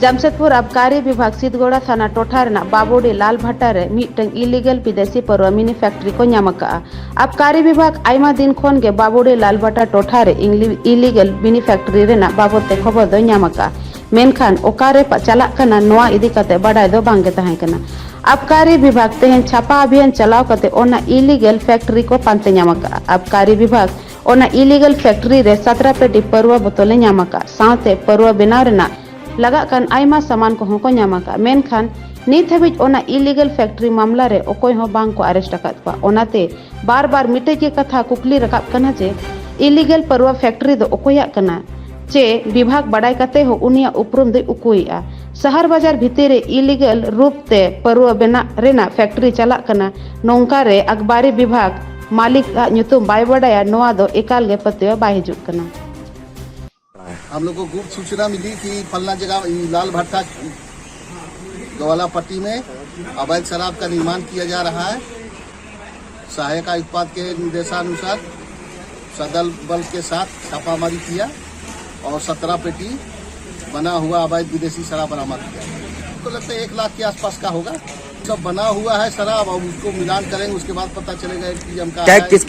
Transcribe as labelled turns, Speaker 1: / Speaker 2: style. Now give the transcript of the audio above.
Speaker 1: जमशेदपुर आबकारी विभाग सिद्धगोड़ा थाना टोठा रेना बाबोडी लाल भट्टा रे मिटन इलीगल विदेशी परवा मिनी फैक्ट्री को नामका। आबकारी विभाग आयमा दिन खोन गे बाबोडी लाल भट्टा टोठा रे इलीगल मिनी फैक्ट्री रेना बाबते खबर दो नामका। मेनखान ओकारे चलाक कना नोआ इदी कते बडाय दो बांगे तहां कना। आबकारी विभाग तेहन छापा अभियान चलाव कते ओना इलीगल फैक्ट्री को पांते नामका। आबकारी विभाग ओना इलीगल फैक्ट्री रे 17 पेटी परवा बोतले नामका। साथे परवा बनाव रेना लगा कान आयमा सामान को होको नामका। मेनखान नित हबिज ओना इलीगल फैक्ट्री मामला रे ओकोय हो बांग को अरेस्ट अकात पा। ओनाते बार बार मिटे के कथा कुकली रकाब कना जे इलीगल परवा फैक्ट्री दो ओकोया कना चे विभाग बड़ाई कते हो उनिया उपरुम दे उकुइया। शहर बाजार भितरे इलीगल रूप ते परवा बेना रेना फैक्ट्री चला कना नोंका रे अखबारी विभाग मालिक नुतुम बाय बडाया नोआ दो एकाल गे पत्ते बाय हिजुक कना।
Speaker 2: हम लोग को गुप्त सूचना मिली कि फलना जगह लाल भट्टा गवाला पट्टी में अवैध शराब का निर्माण किया जा रहा है। सहायक आयुक्त के निर्देशानुसार सदल बल के साथ छापामारी किया और 17 पेटी बना हुआ अवैध विदेशी शराब बरामद किया। तो लगता है 1 लाख के आसपास का होगा। सब बना हुआ है शराब और उसको मिलान करेंगे, उसके बाद पता चलेगा कि